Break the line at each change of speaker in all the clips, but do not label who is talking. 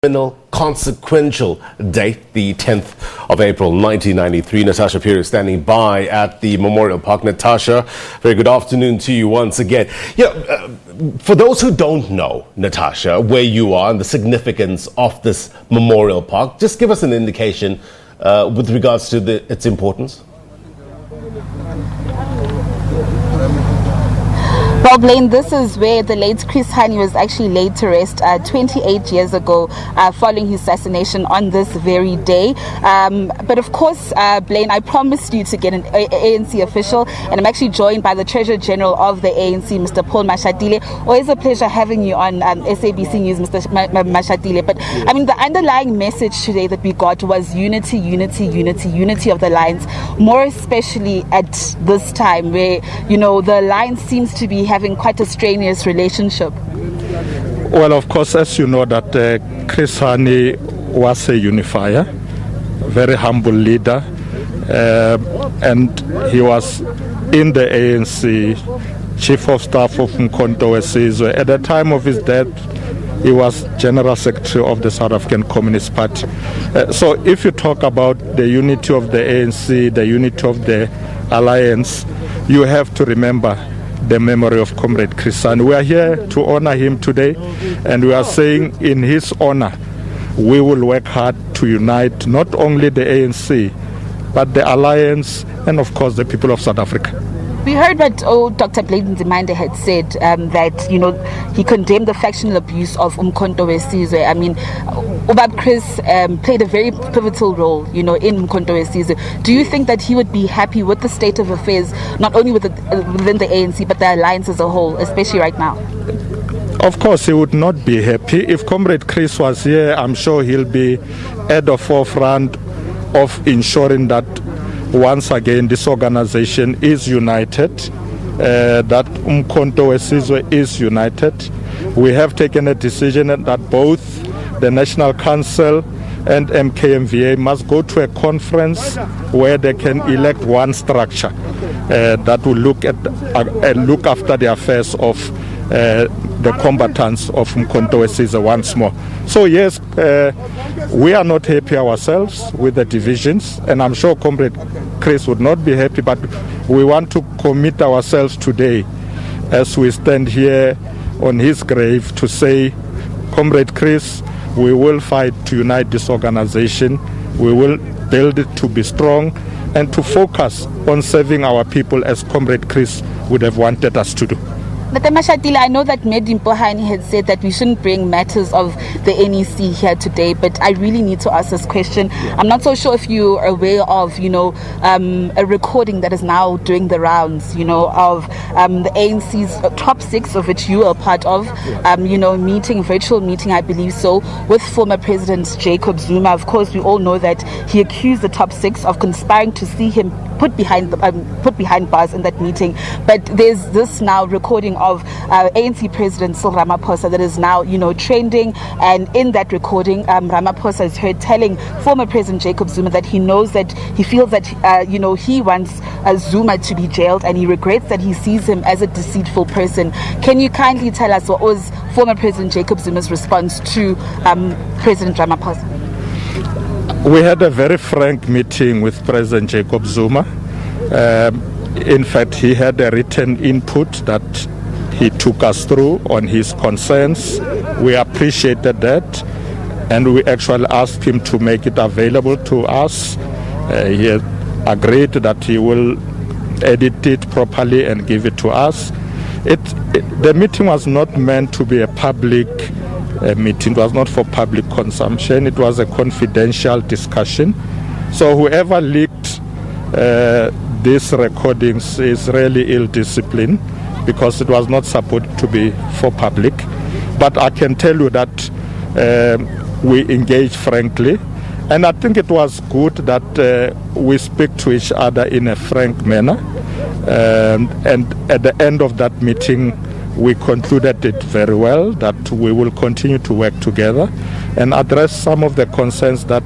Consequential date, the 10th of April 1993. Natasha Phiri is standing by at the Memorial Park. Natasha, very good afternoon to you once again. For those who don't know, Natasha, where you are and the significance of this Memorial Park, just give us an indication with regards to its importance.
Well, Blaine, this is where the late Chris Hani was actually laid to rest 28 years ago following his assassination on this very day. But of course, Blaine, I promised you to get an ANC official, and I'm actually joined by the Treasurer-General of the ANC, Mr. Paul Mashatiele. Always a pleasure having you on SABC News, Mr. Mashatiele. But I mean, the underlying message today that we got was unity, unity, unity, unity of the alliance, more especially at this time where, you know, the alliance seems to be having quite a strenuous relationship.
Well, of course, as you know, that Chris Hani was a unifier, very humble leader, and he was in the ANC Chief of Staff of Umkhonto Wesizwe. At the time of his death, he was General Secretary of the South African Communist Party. So if you talk about the unity of the ANC, the unity of the alliance, you have to remember the memory of Comrade Chris Hani. We are here to honor him today, and we are saying in his honor, we will work hard to unite not only the ANC, but the alliance and of course the people of South Africa.
We heard what Dr. Blaine Nzimande had said, that, you know, he condemned the factional abuse of Umkhonto Wesizwe. I mean, Ubab Chris played a very pivotal role, you know, in Umkhonto Wesizwe. Do you think that he would be happy with the state of affairs, not only within the ANC, but the alliance as a whole, especially right now?
Of course, he would not be happy. If Comrade Chris was here, I'm sure he'll be at the forefront of ensuring that once again this organization is united, that Umkhonto Wesizwe is united. We have taken a decision that both the National Council and MKMVA must go to a conference where they can elect one structure that will look after the affairs of the combatants of Umkhonto Wesizwe once more. So yes, we are not happy ourselves with the divisions, and I'm sure Comrade Chris would not be happy, but we want to commit ourselves today as we stand here on his grave to say, Comrade Chris, we will fight to unite this organization, we will build it to be strong and to focus on serving our people as Comrade Chris would have wanted us to do.
But Mashatiele, I know that Medimpo Hani had said that we shouldn't bring matters of the NEC here today, but I really need to ask this question. I'm not so sure if you are aware of, you know, a recording that is now doing the rounds, you know, of the ANC's top six, of which you are part of, you know, virtual meeting, I believe so, with former President Jacob Zuma. Of course, we all know that he accused the top six of conspiring to see him put behind bars in that meeting. But there's this now recording of ANC President Cyril Ramaphosa that is now, you know, trending, and in that recording, Ramaphosa is heard telling former President Jacob Zuma that he knows that he feels that you know, he wants Zuma to be jailed, and he regrets that he sees him as a deceitful person. Can you kindly tell us what was former President Jacob Zuma's response to President Ramaphosa?
We had a very frank meeting with President Jacob Zuma. In fact, he had a written input that he took us through on his concerns. We appreciated that, and we actually asked him to make it available to us. He agreed that he will edit it properly and give it to us. The meeting was not meant to be a public meeting. It was not for public consumption. It was a confidential discussion. So whoever leaked these recordings is really ill-disciplined, because it was not supposed to be for public. But I can tell you that we engaged frankly, and I think it was good that we speak to each other in a frank manner. And at the end of that meeting, we concluded it very well, that we will continue to work together and address some of the concerns that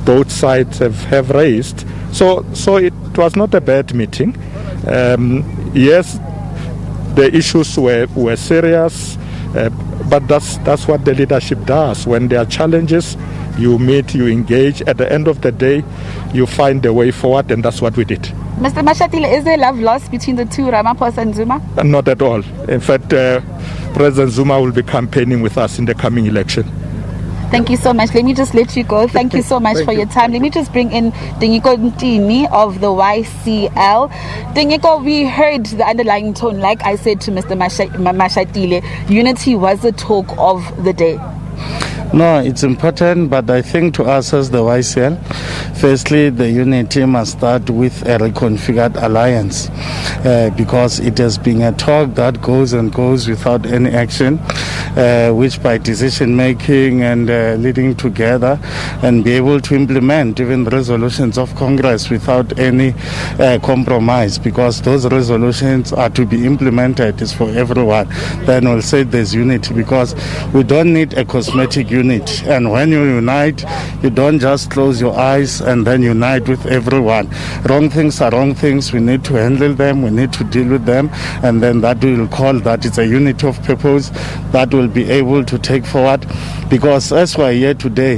both sides have raised. So it was not a bad meeting. Yes, the issues were serious, but that's what the leadership does. When there are challenges, you meet, you engage. At the end of the day, you find the way forward, and that's what we did.
Mr. Mashatiele, is there love lost between the two, Ramaphosa and Zuma?
Not at all. In fact, President Zuma will be campaigning with us in the coming election.
Thank you so much. Let me just let you go. Thank you so much for your time. Let me just bring in Dingiko Ntini of the YCL. Dingiko, we heard the underlying tone. Like I said to Mr. Mashatiele, unity was the talk of the day.
No, it's important, but I think to us as the YCL, firstly, the unity must start with a reconfigured alliance because it has been a talk that goes and goes without any action, which by decision making and leading together and be able to implement even resolutions of Congress without any compromise, because those resolutions are to be implemented is for everyone. Then we'll say there's unity, because we don't need a cosmetic unity. And when you unite, you don't just close your eyes and then unite with everyone. Wrong things are wrong things. We need to handle them. We need to deal with them. And then that we will call that it's a unity of purpose that will be able to take forward. Because as we are here today,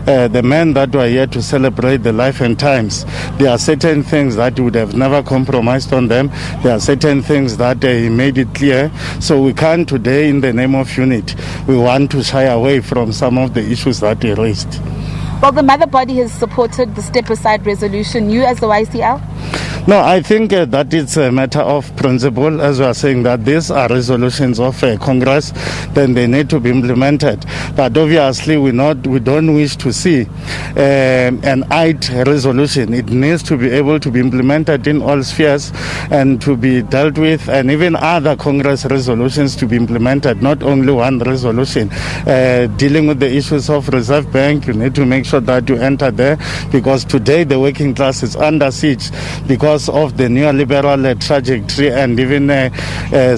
the men that were here to celebrate the life and times, there are certain things that would have never compromised on them. There are certain things that he made it clear. So we can't today, in the name of unity, we want to shy away from some of the issues that he raised.
Well, the mother body has supported the step-aside resolution. You as the YCL?
No, I think that it's a matter of principle. As we are saying that these are resolutions of Congress, then they need to be implemented. But obviously, we don't wish to see an IT resolution. It needs to be able to be implemented in all spheres and to be dealt with, and even other Congress resolutions to be implemented, not only one resolution. Dealing with the issues of Reserve Bank, you need to make sure that you enter there, because today the working class is under siege because of the neoliberal trajectory and even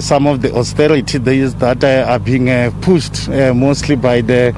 some of the austerity that are being pushed mostly by the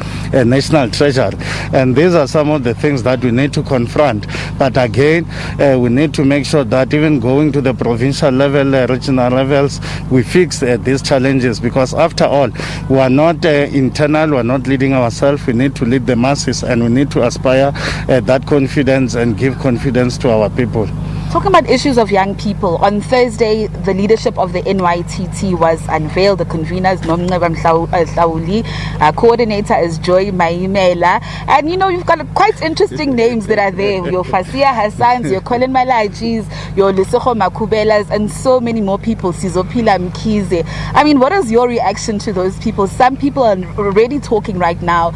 National Treasury. And these are some of the things that we need to confront. But again, we need to make sure that even going to the provincial level, regional levels, we fix these challenges, because after all, we are not internal, we are not leading ourselves. We need to lead the masses, and we need to aspire that confidence and give confidence to our people.
Talking about issues of young people, on Thursday, the leadership of the NYTT was unveiled. The convener is Nomnceba Mhlawuli, coordinator is Joy Maimela. And you know, you've got quite interesting names that are there. Your Fasia Hassans, your Colin Malajis, your Lesotho Makubelas, and so many more people, Sizopila Mkize. I mean, what is your reaction to those people? Some people are already talking right now,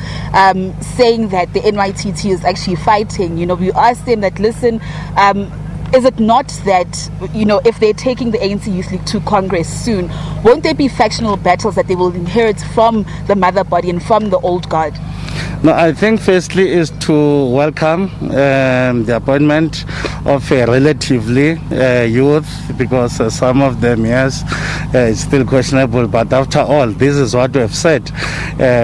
saying that the NYTT is actually fighting. You know, we asked them that, listen, is it not that, you know, if they're taking the ANC Youth League to Congress soon, won't there be factional battles that they will inherit from the mother body and from the old guard?
No, I think firstly is to welcome the appointment of a relatively youth, because some of them, yes, it's still questionable. But after all, this is what we have said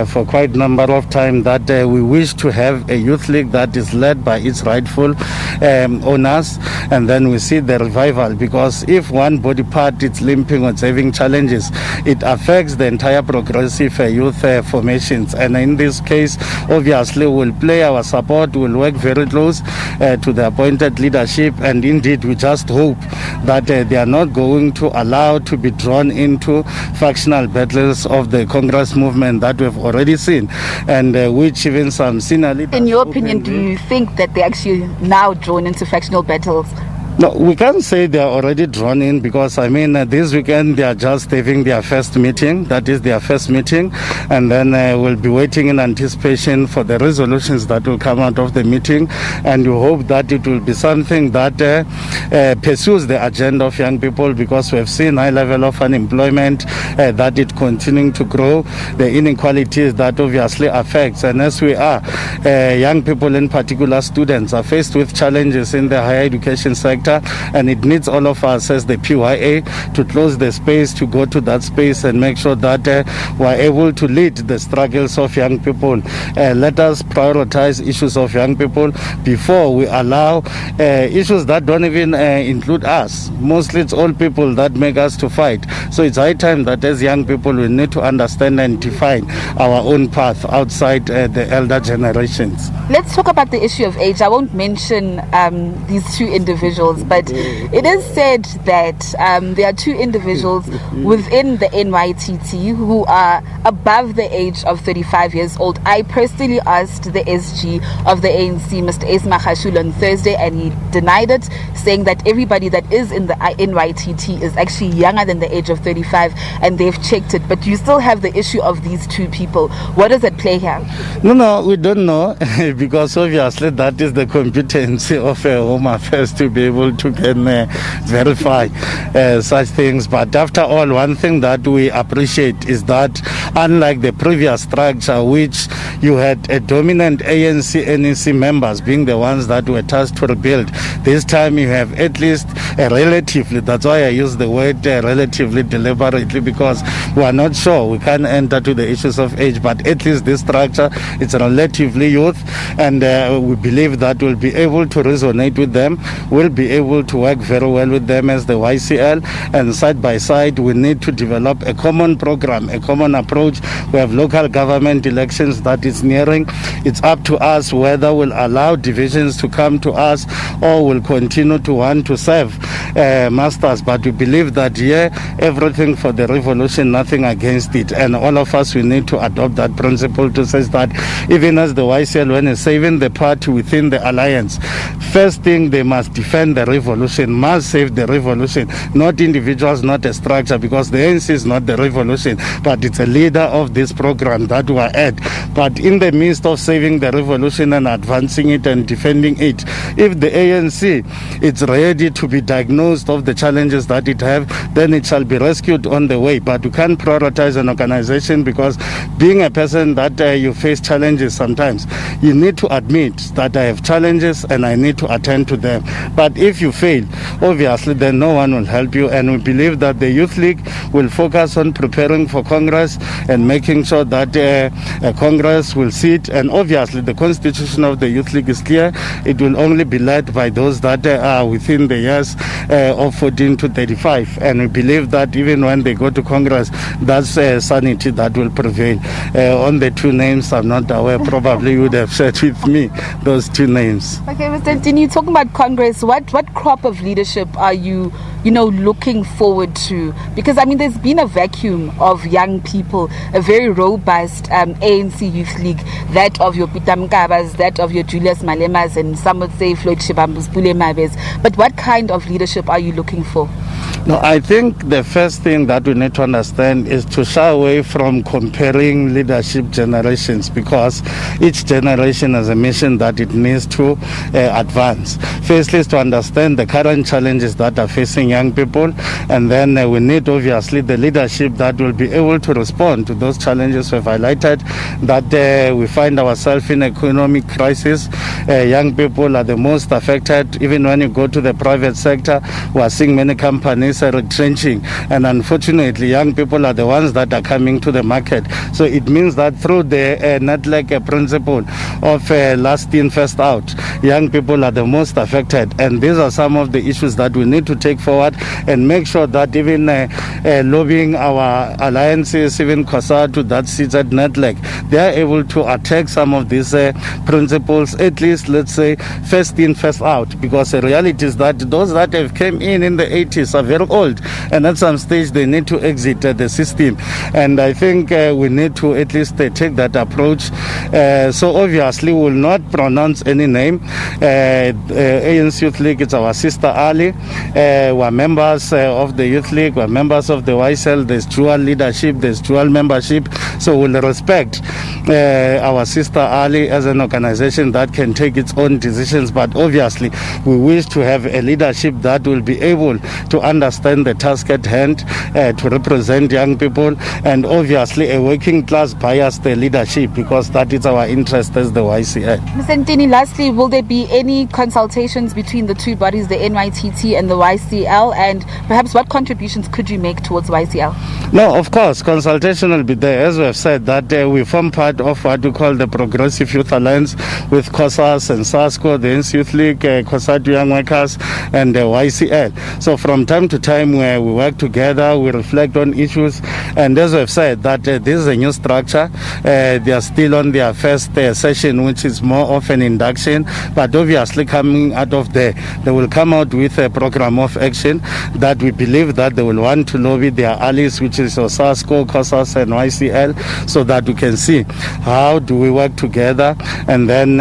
for quite a number of time, that we wish to have a youth league that is led by its rightful owners, and then we see the revival. Because if one body part is limping or having challenges, it affects the entire progressive youth formations. And in this case, obviously, we'll play our support, we'll work very close to the appointed leadership, and indeed we just hope that they are not going to allow to be drawn into factional battles of the Congress movement that we've already seen, and which even some senior leaders...
In your opinion, do you think that they're actually now drawn into factional battles?
No, we can't say they are already drawn in, because, I mean, this weekend they are just having their first meeting. That is their first meeting. And then we'll be waiting in anticipation for the resolutions that will come out of the meeting. And we hope that it will be something that pursues the agenda of young people, because we have seen high level of unemployment, that it continuing to grow, the inequalities that obviously affects. And as we are, young people, in particular students, are faced with challenges in the higher education sector. sector, and it needs all of us as the PYA to close the space, to go to that space and make sure that we're able to lead the struggles of young people. Let us prioritize issues of young people before we allow issues that don't even include us. Mostly it's all people that make us to fight. So it's high time that as young people we need to understand and define our own path outside the elder generations.
Let's talk about the issue of age. I won't mention these two individuals, but it is said that there are two individuals within the NYTT who are above the age of 35 years old. I personally asked the SG of the ANC, Mr. Ace Magashule, on Thursday, and he denied it, saying that everybody that is in the NYTT is actually younger than the age of 35, and they've checked it. But you still have the issue of these two people. What does it play here?
No, we don't know because obviously that is the competency of Home Affairs to be able to can verify such things. But after all, one thing that we appreciate is that unlike the previous structure, which you had a dominant ANC, NEC members being the ones that were tasked to rebuild, this time you have at least a relatively, that's why I use the word relatively deliberately, because we are not sure, we can't enter to the issues of age, but at least this structure, it's relatively youth, and we believe that we'll be able to resonate with them, we'll be able to work very well with them as the YCL, and side by side we need to develop a common program, a common approach. We have local government elections that is nearing. It's up to us whether we'll allow divisions to come to us or we'll continue to want to serve masters. But we believe that everything for the revolution, nothing against it, and all of us, we need to adopt that principle to say that even as the YCL, when it's saving the party within the alliance, first thing they must defend the revolution, must save the revolution, not individuals, not a structure, because the ANC is not the revolution, but it's a leader of this program that we are at. But in the midst of saving the revolution and advancing it and defending it, if the ANC is ready to be diagnosed of the challenges that it have, then it shall be rescued on the way. But you can't prioritize an organization, because being a person that you face challenges sometimes, you need to admit that I have challenges and I need to attend to them. But if you fail, obviously then no one will help you, and we believe that the Youth League will focus on preparing for Congress and making sure that Congress will sit, and obviously the constitution of the Youth League is clear. It will only be led by those that are within the years of 14 to 35, and we believe that even when they go to Congress, that's sanity that will prevail. On the two names, I'm not aware, probably you would have shared with me those two names.
Okay, Mr. Dini, talking about Congress, what crop of leadership are you looking forward to? Because, I mean, there's been a vacuum of young people, a very robust ANC Youth League, that of your Peter Mkabas, that of your Julius Malemas, and some would say Floyd Shibambus, Pule Mabes. But what kind of leadership are you looking for?
No, I think the first thing that we need to understand is to shy away from comparing leadership generations, because each generation has a mission that it needs to advance. Firstly is to understand the current challenges that are facing young people, and then we need obviously the leadership that will be able to respond to those challenges. We've highlighted that we find ourselves in economic crisis. Young people are the most affected. Even when you go to the private sector, we are seeing many companies are retrenching, and unfortunately young people are the ones that are coming to the market. So it means that through the network principle of last in, first out, young people are the most affected, and these are some of the issues that we need to take forward and make sure that even lobbying our alliances, even COSATU that sits at network, they are able to attack some of these principles, at least let's say first in, first out, because the reality is that those that have came in the 80s are very old, and at some stage they need to exit the system, and I think we need to at least take that approach. So obviously we will not pronounce any name. ANC Youth League is our sister alley. We're members of the Youth League, we're members of the YCL. There's dual leadership, there's dual membership, so we'll respect our sister alley as an organization that can take its own decisions, but obviously we wish to have a leadership that will be able to understand understand the task at hand, to represent young people, and obviously a working class biased leadership, because that is our interest as the YCL.
Mr. Ntini, lastly, will there be any consultations between the two bodies, the NYTT and the YCL, and perhaps what contributions could you make towards YCL?
No, of course, consultation will be there. As we have said, that we form part of what we call the Progressive Youth Alliance with COSAS and SASCO, the ANC Youth League, COSATU Young Workers, and the YCL. So from time to time, we work together, we reflect on issues, and as we have said, that this is a new structure. They are still on their first session, which is more of an induction, but obviously coming out of there, they will come out with a program of action that we believe that they will want to lobby their allies, which is SASCO, COSAS, and YCL, so that we can see how do we work together. And then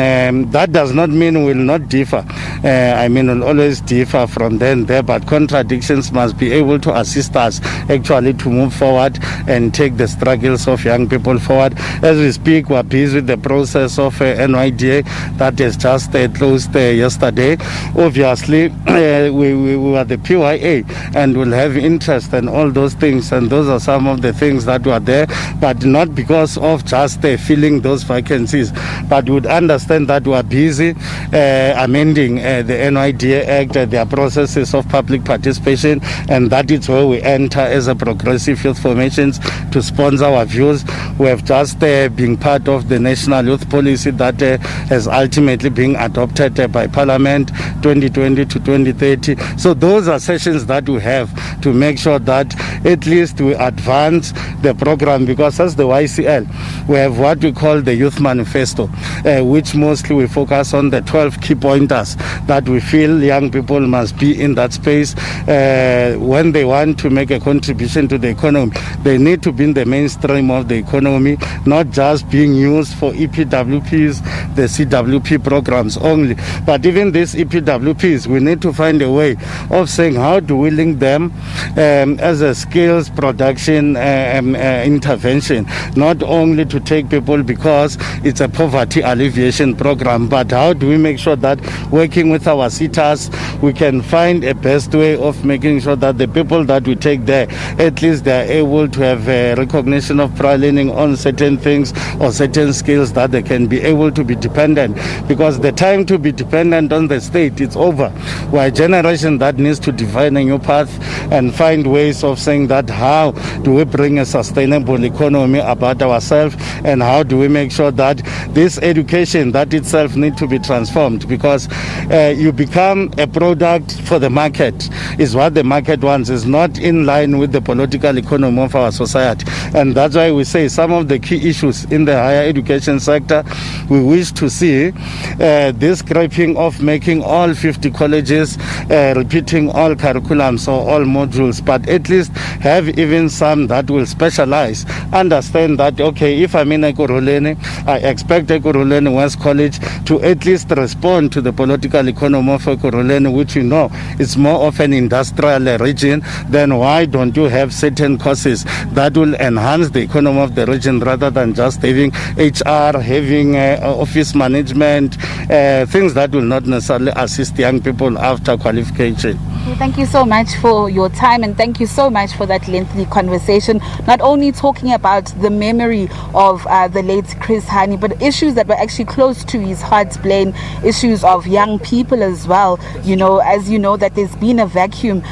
that does not mean we will not differ. We'll always differ from then there, but contradictions must be able to assist us actually to move forward and take the struggles of young people forward. As we speak, we're busy with the process of NYDA that has just closed yesterday. Obviously, we are the PYA and will have interest in all those things, and those are some of the things that were there, but not because of just filling those vacancies, but would understand that we are busy amending the NYDA Act, their processes of public participation, and that is where we enter as a progressive youth formations to sponsor our views. We have just been part of the national youth policy that has ultimately been adopted by Parliament 2020 to 2030. So those are sessions that we have to make sure that at least we advance the program, because as the YCL, we have what we call the Youth Manifesto, which mostly we focus on the 12 key pointers that we feel young people must be in that space. When they want to make a contribution to the economy, they need to be in the mainstream of the economy, not just being used for EPWPs, the CWP programs only. But even these EPWPs, we need to find a way of saying how do we link them as a skills production intervention, not only to take people because it's a poverty alleviation program, but how do we make sure that working with our sitters, we can find a best way of making sure that the people that we take there, at least they are able to have a recognition of prior learning on certain things or certain skills that they can be able to be dependent, because the time to be dependent on the state, it's over. We're a generation that needs to define a new path and find ways of saying that how do we bring a sustainable economy about ourselves, and how do we make sure that this education that itself needs to be transformed, because you become a product for the market, is what the market wants, is not in line with the political economy of our society. And that's why we say some of the key issues in the higher education sector, we wish to see this scrapping of making all 50 colleges repeating all curriculums or all modules, but at least have even some that will specialize. Understand that, okay, if I'm in Ekurhuleni, I expect Ekurhuleni West College to at least respond to the political economy of Ekurhuleni, which you know is more of an industrial region. Then why don't you have certain courses that will enhance the economy of the region, rather than just having HR, having office management, things that will not necessarily assist young people after qualification.
Thank you so much for your time, and thank you so much for that lengthy conversation, not only talking about the memory of the late Chris Hani, but issues that were actually close to his heart, Blaine, issues of young people as well. As you know, that there's been a vacuum,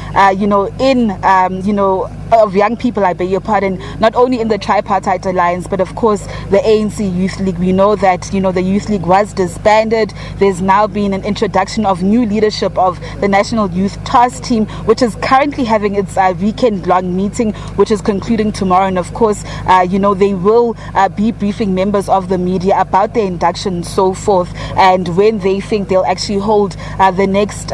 of young people, I beg your pardon, not only in the tripartite alliance, but of course the ANC Youth League. We know that, the Youth League was disbanded. There's now been an introduction of new leadership of the National Youth Task Team, which is currently having its weekend-long meeting, which is concluding tomorrow. And of course, they will be briefing members of the media about their induction and so forth, and when they think they'll actually hold the next,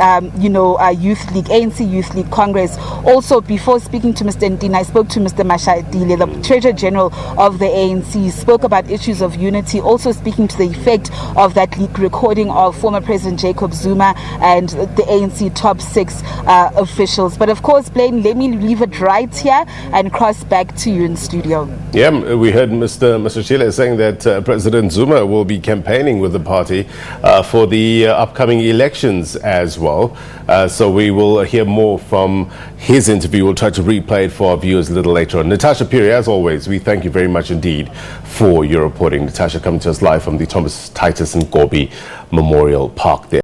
Youth League, ANC Youth League Congress. Also, before speaking to Mr. 2017, I spoke to Mr. Mashatiele, the Treasurer-General of the ANC, spoke about issues of unity, also speaking to the effect of that leak recording of former President Jacob Zuma and the ANC top 6 officials. But of course, Blaine, let me leave it right here and cross back to you in studio.
Yeah, we heard Mr. Mashatiele saying that President Zuma will be campaigning with the party for the upcoming elections as well. So we will hear more from his interview. We'll try to replay it for our viewers a little later on. Natasha Phiri, as always, we thank you very much indeed for your reporting. Natasha coming to us live from the Thomas Titus and Gobi Memorial Park there.